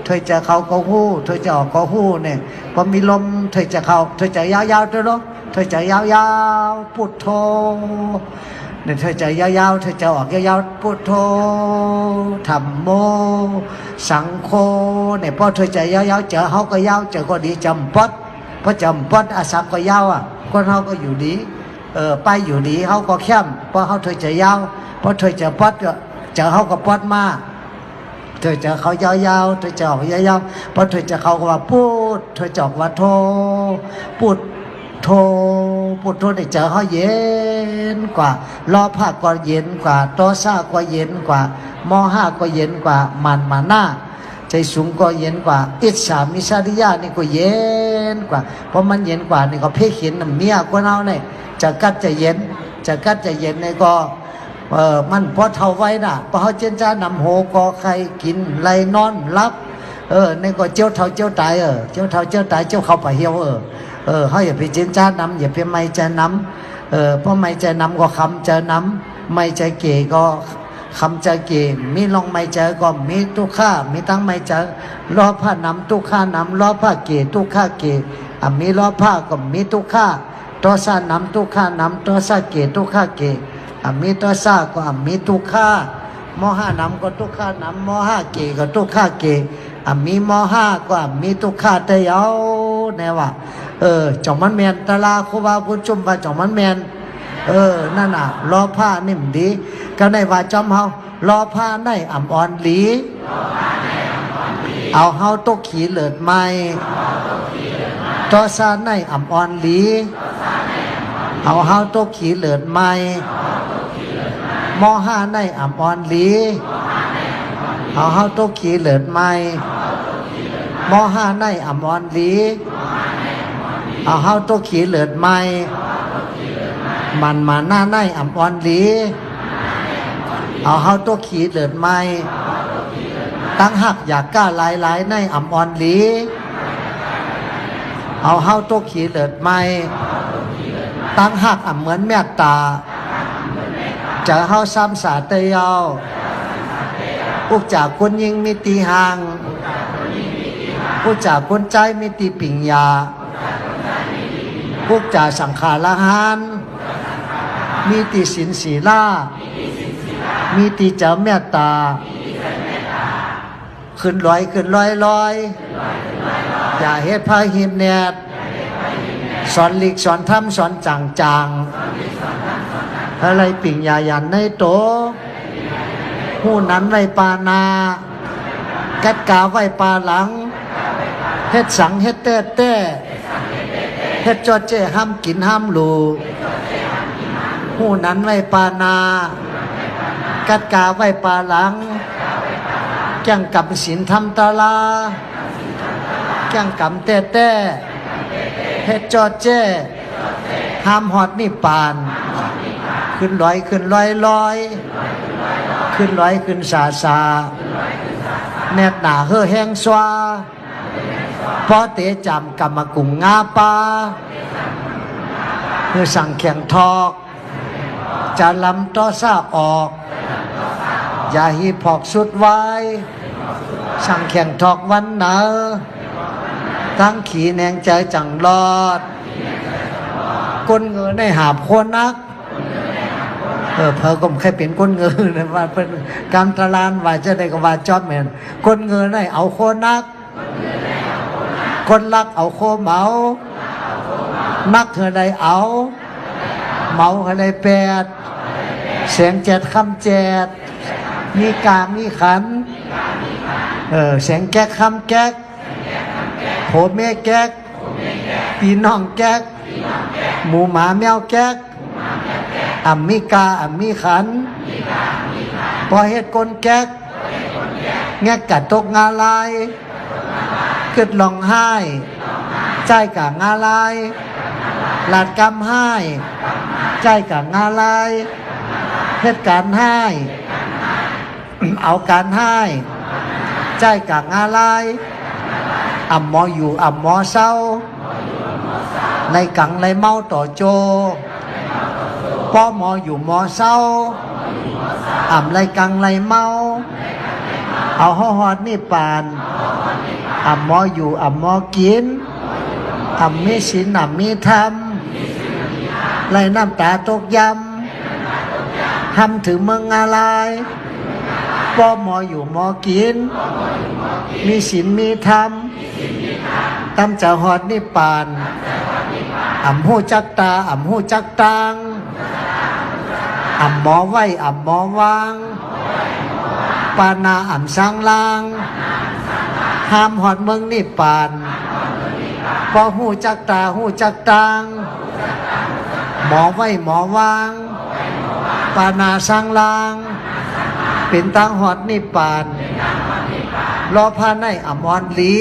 เธอจะเข้าก็หู้เธอจะออกก็หู้เนี่ยพอมีลมเธอจะเข้าเธอจะยาวๆด้วยเนาะเธอจะยาวๆพุทโธเนี่ยเธอจะยาวๆเธอจะออกยาวๆพุทโธธัมโมสังโฆเนี่ยพอเธอจะยาวๆเจอเขาก็ยาวเจอก็ดีจำปัดพอจำปัดอาศัพก็ยาวอ่ะคนเขาก็อยู่ดีไปอยู่ดีเขาก็เข้มเพราะเขาเธอจะยาวเพราะเธอจะปัดก็เจอเขาก็ปัดมาเธอจะเขายาวๆเธอจะออกยาวๆเพราะเธอจะเขาก็ว่าพูดเธอจะออกว่าโธพูดโธพุทโธได้เจอเขาเย็นกว่าล้อผ้าก็เย็นกว่าโตซ่าก็เย็นกว่ามห้าก็เย็นกว่ามันมาหน้าใจสูงก็เย็นกว่าอิสามิสาริยานี่ก็เย็นกว่าเพราะมันเย็นกว่านี่ก็เพ่ขินน้ำเมียกว่าเราเนี่ยจะกัดจะเย็นจะกัดจะเย็นนี่ก็มันพอเท่าไว้น่ะพอเขาเจนจ้านำโหก็ใครกินไรนอนรับนี่ก็เจ้าเท่าเจ้าตายเจ้าเท่าเจ้าตายเจ้าเขาไปเหี่ยวเขาอย่าไปเจนจ้านำอย่าไปไม่ใจน้ำเพราะไม่ใจน้ำก็คำใจน้ำไม่ใจเก๋ก็คำใจเก๋มีลองไม่ใจก็มีทุกข้ามีตั้งไม่ใจล้อผ้าน้ำทุกข้าน้ำล้อผ้าเก๋ทุกข้าเก๋มีล้อผ้าก็มีทุกข้าตัวซาน้ำทุกข้าน้ำตัวซาเก๋ทุกข้าเก๋มีตัวซาก็มีทุกข้ามห้าน้ำก็ทุกข้าน้ำมห้าเก๋ก็ทุกข้าเก๋มีมห้าก็มีทุกข้าแต่ยาวเนี่ยว่าจอมมันแมนตลาคูบาพุทธจุมว่าจอมมันแมนนั่นน่ะล้อผ้านิ่มดีก็ในว่าจอมเฮาล้อผ้าในอ่ำอ่อนหลีเอาเฮาตกขี่เลิศไม่ตอซาในอ่ำอ่อนหลีเอาเฮาตกขี่เลิศไม่มห้าในอ่ำอ่อนหลีเอาเฮาตกขี่เลิศไม่มห้าในอ่ำอ่อนหลีเอาเฮาตัวขี่เลือดไม้มันมาหน้าในอ่ำอ่อนหลีเอาเฮาตัวขี่เลือดไม้ตั้งหักอยากกล้าหลายในอ่ำอ่อนหลีเอาเฮาตัวขี่เลือดไม้ตั้งหักเหมือนแม่ตาเจอเฮาซ้ำสาเตยาวอุกจากคนยิงมีตีหางอุกจากคนใจมีตีปิ่งยาพวกจ่าสังขารละหานมีติสินศีลามีติเจ้าเมตตาขึ้นลอยอย่าเฮ็ดพาหิมแนดสอนหลีกสอนทำสอนจางอะไรปิ่งยายันในโตหูนั้นไว้ปานาแกดกาไว้ปาหลังเฮ็ดสังเฮ็ดเต้เฮ็ดจอดเจ้ห้ามกินห้ามลูหูนั้นไว้ปานากัดกาไว้ปาหลังแก่งกับศีลทำตาลาแก่งกับเต้เฮ็ดจอดเจ้ห้ามหอดนิปานขึ้นลอยขึ้นลอยขึ้นสาแนบหนาเฮ่อแห้งสวาพอเตะจำกรรมกุ่งงาปาเพื่อสั่งแข่งทอกจะลำต้อซาออกอย่าหีพอกสุดไว้สั่งแข่งทอกวันเนอทั้งขี่แนงใจจังรอดก้นเงินในหาบคนนักเพอก็ไม่เคยเป็นก้นเงินนะว่าเป็นการตลาดว่าจะได้ก็ว่าจอดเหมือนก้นเงินในเอาคนนักคนรักเอาโคเมานักเธอใดเอาเมาเธอใดแปดเสียงเจ็ดคำเจ็ดมีกามีขันเสียงแก๊กคำแก๊กโผเมแก๊กปีน้องแก๊กหมูหมาแมวแก๊กอัมมีกาอัมมีขันพอเฮ็ดกลแก๊กแงกกัดตกงาลายเกิดลองไห้ใจกะงาลายหลาดกำให้ใจกะงาลายเหตุการณ์ให้เอาการให้ใจกะงาลายอ่ำหมออยู่อ่ำหมอเศร้าในกังในเมาต่อโจป้อหมออยู่หมอเศร้าอ่ำไรกังไรเมา เอาห่อหอดนิพพานอ่ำหมออยู่อ่ำหมอกินอ่ำมีศีลอ่ำมีธรรมไล่น้ำตาตกยำทำถึงเมืองอะไรป้อหมออยู่หมอกินมีศีลมีธรรมตำจะหอดนิพพานอ่ำหูจักตาอ่ำหูจักตังอ่ำหมอไว้อ่ำหมอวางปานาอ่ำสังลางห้ามหอดเมืองนิพพานพอหูจักตาหูจักตังหมอไว้หมอวางปานาสังลางเป็นตังหอดนิพพานรอพาในอ่ำอ่อนลี